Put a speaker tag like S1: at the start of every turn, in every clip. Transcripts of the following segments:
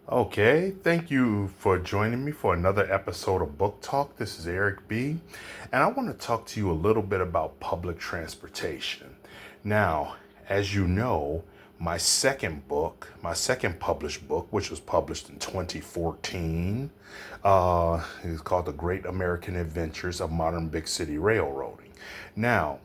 S1: Okay, thank you for joining me for another episode of Book Talk. This is Eric B, and I want to talk to you a little bit about public transportation. Now, as you know, my second published book, which was published in 2014, is called The Great American Adventures of Modern Big City Railroading. Now,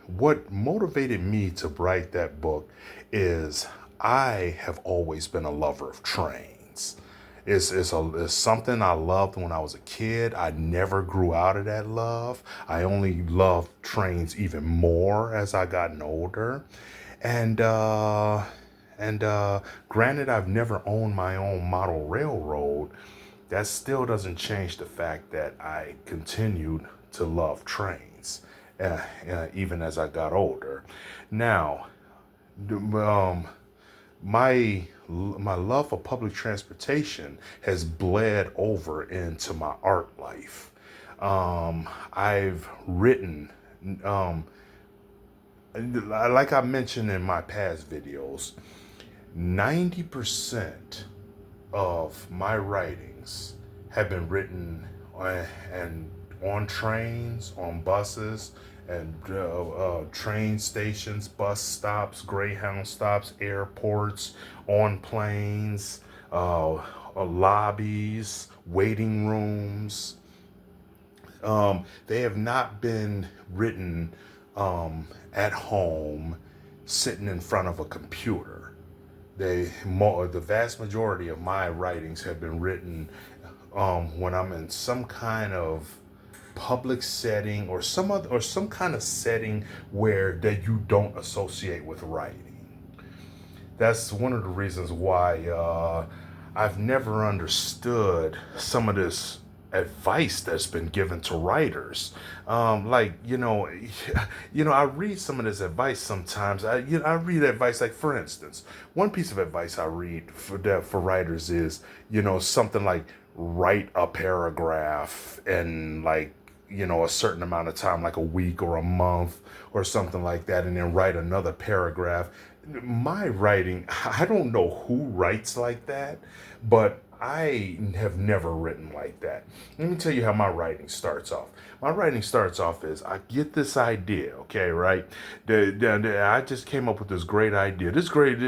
S1: what motivated me to write that book is I have always been a lover of trains. It's something I loved when I was a kid. I never grew out of that love. I only loved trains even more as I gotten older. And granted, I've never owned my own model railroad. That still doesn't change the fact that I continued to love trains, even as I got older. Now, um, my love for public transportation has bled over into my art life. I've written, um, like I mentioned in my past videos, 90% of my writings have been written on trains, on buses, and train stations, bus stops, Greyhound stops, airports, on planes, lobbies, waiting rooms. They have not been written at home, sitting in front of a computer. The vast majority of my writings have been written when I'm in some kind of public setting or some kind of setting where that you don't associate with writing. That's one of the reasons why I've never understood some of this advice that's been given to writers. Like I read some of this advice sometimes. I read advice like, for instance, one piece of advice I read for writers is something like write a paragraph in like a certain amount of time, like a week or a month or something like that, and then write another paragraph. My writing, I don't know who writes like that, but I have never written like that. Let me tell you how my writing starts off. My writing starts off as I get this idea, okay, right? I just came up with this great idea.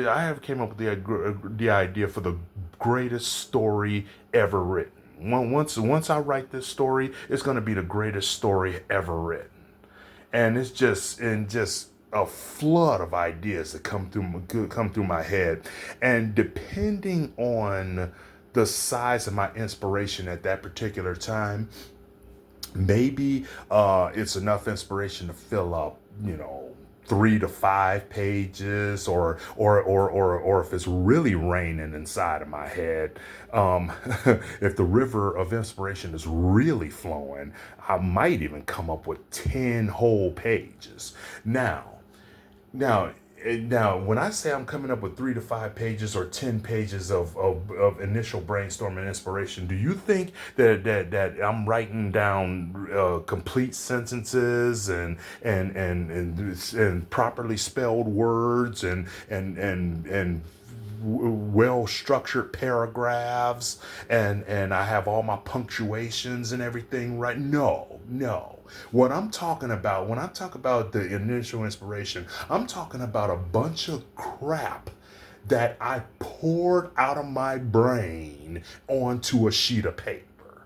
S1: I have came up with the idea for the greatest story ever written. Once I write this story, it's going to be the greatest story ever written. And it's just a flood of ideas that come through my head, and depending on the size of my inspiration at that particular time, maybe it's enough inspiration to fill up 3 to 5 pages, or if it's really raining inside of my head, if the river of inspiration is really flowing, I might even come up with 10 whole pages. Now now now when I say I'm coming up with 3 to 5 pages or 10 pages of initial brainstorming and inspiration, do you think that I'm writing down complete sentences and properly spelled words and well structured paragraphs, and I have all my punctuations and everything right? No, no. What I'm talking about when I talk about the initial inspiration, I'm talking about a bunch of crap that I poured out of my brain onto a sheet of paper.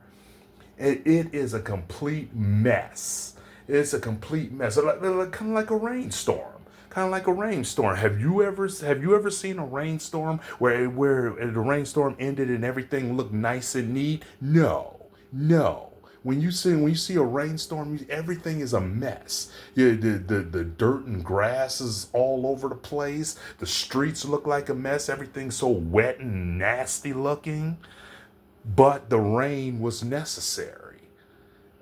S1: It is a complete mess. It's a complete mess. Kind of like a rainstorm. Kind of like a rainstorm. Have you ever seen a rainstorm where the rainstorm ended and everything looked nice and neat? No, no. When you see a rainstorm, everything is a mess. Yeah, the dirt and grass is all over the place. The streets look like a mess. Everything's so wet and nasty looking. But the rain was necessary.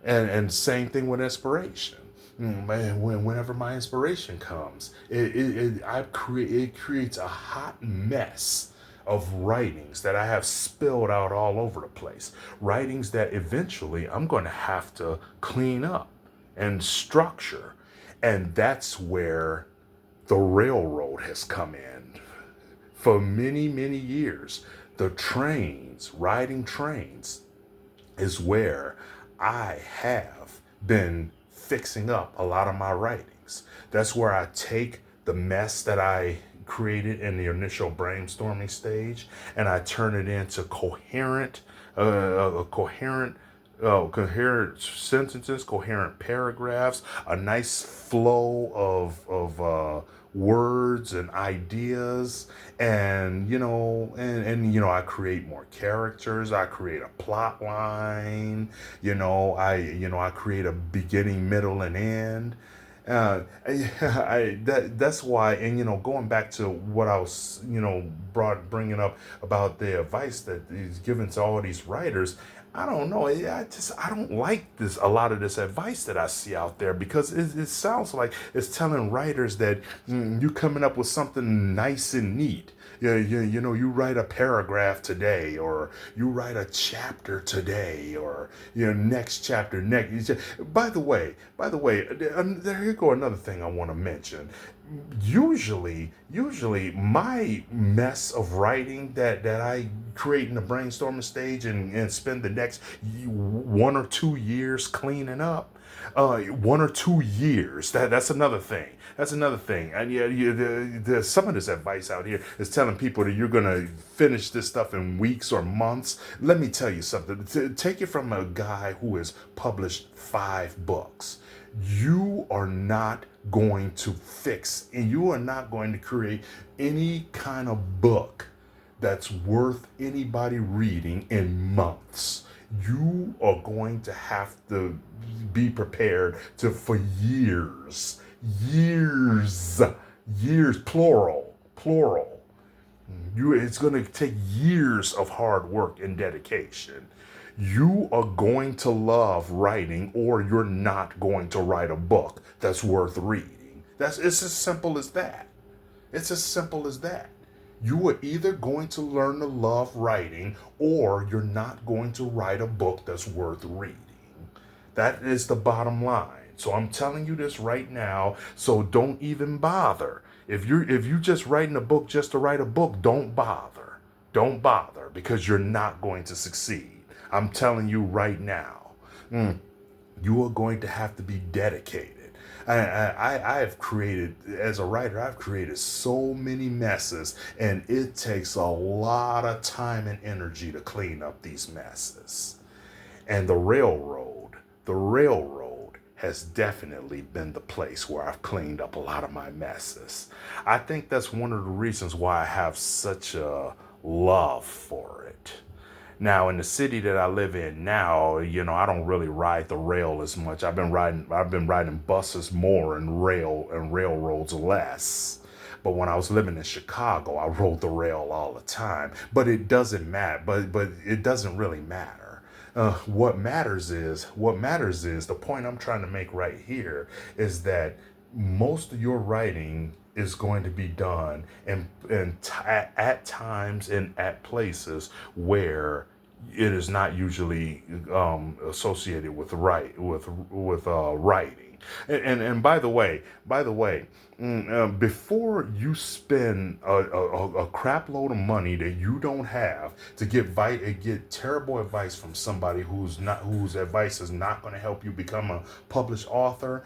S1: And same thing with inspiration. Man, whenever my inspiration comes, it creates a hot mess of writings that I have spilled out all over the place. Writings that eventually I'm going to have to clean up and structure. And that's where the railroad has come in for many, many years, the trains, riding trains, is where I have been fixing up a lot of my writings. That's where I take the mess that I created in the initial brainstorming stage and I turn it into coherent coherent sentences, coherent paragraphs, a nice flow of words and ideas, and I create more characters. I create a plot line. I create a beginning, middle, and end. That's why, and going back to what I was bringing up about the advice that is given to all these writers. I don't know. I don't like this, a lot of this advice that I see out there, because it sounds like it's telling writers that you coming up with something nice and neat. You write a paragraph today, or you write a chapter today, or next chapter next. By the way, here go another thing I want to mention. Usually my mess of writing that I create in the brainstorming stage and spend the next 1 or 2 years cleaning up. 1 or 2 years. That's another thing. That's another thing. And there's some of this advice out here is telling people that you're gonna finish this stuff in weeks or months. Let me tell you something. Take it from a guy who has published 5 books. You are not going to fix, and you are not going to create any kind of book that's worth anybody reading in months. You are going to have to be prepared for years, plural. It's going to take years of hard work and dedication. You are going to love writing, or you're not going to write a book that's worth reading. It's as simple as that. It's as simple as that. You are either going to learn to love writing, or you're not going to write a book that's worth reading. That is the bottom line. So I'm telling you this right now, so don't even bother. If you just writing a book just to write a book, don't bother. Don't bother, because you're not going to succeed. I'm telling you right now. You are going to have to be dedicated. I've created, as a writer, I've created so many messes, and it takes a lot of time and energy to clean up these messes. And the railroad has definitely been the place where I've cleaned up a lot of my messes. I think that's one of the reasons why I have such a love for it. Now, in the city that I live in now, I don't really ride the rail as much. I've been riding buses more and railroads less. But when I was living in Chicago, I rode the rail all the time. But it doesn't matter. But it doesn't really matter. What matters is the point I'm trying to make right here is that most of your writing is going to be done at times and at places where it is not usually associated with writing. And by the way, before you spend a crap load of money that you don't have to get terrible advice from somebody whose advice is not going to help you become a published author,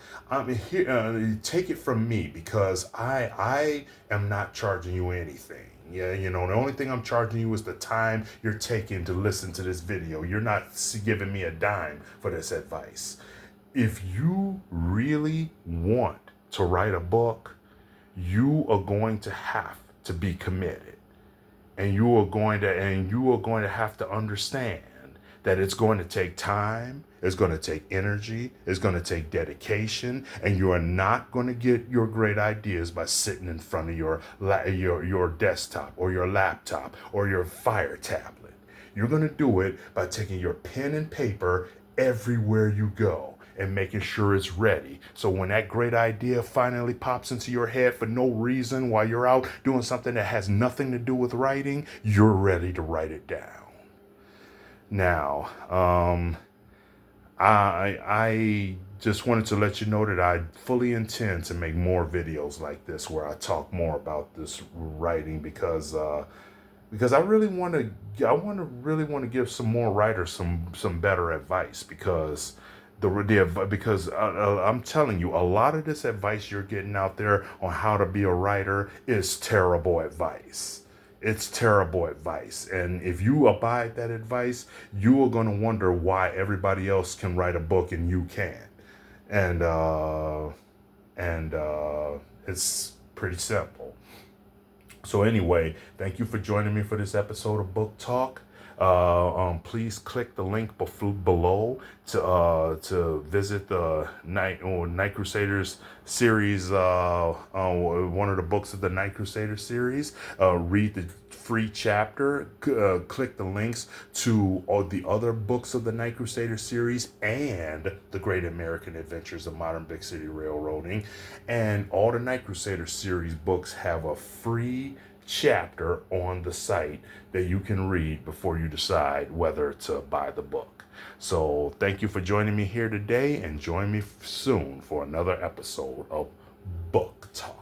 S1: take it from me, because I am not charging you anything. Yeah, the only thing I'm charging you is the time you're taking to listen to this video. You're not giving me a dime for this advice. If you really want to write a book, you are going to have to be committed. And you are going to have to understand that it's going to take time, it's going to take energy, it's going to take dedication, and you are not going to get your great ideas by sitting in front of your desktop or your laptop or your Fire tablet. You're going to do it by taking your pen and paper everywhere you go and making sure it's ready. So when that great idea finally pops into your head for no reason while you're out doing something that has nothing to do with writing, you're ready to write it down. Now, I just wanted to let you know that I fully intend to make more videos like this where I talk more about this writing, because I really want to really want to give some more writers some better advice, because I'm telling you, a lot of this advice you're getting out there on how to be a writer is terrible advice. It's terrible advice. And if you abide that advice, you are going to wonder why everybody else can write a book and you can't. And it's pretty simple. So anyway, thank you for joining me for this episode of Book Talk. Please click the link below to visit the Night Crusaders series. One of the books of the Night Crusaders series. Read the free chapter. Click the links to all the other books of the Night Crusaders series and the Great American Adventures of Modern Big City Railroading. And all the Night Crusaders series books have a free chapter on the site that you can read before you decide whether to buy the book. So thank you for joining me here today, and join me soon for another episode of Book Talk.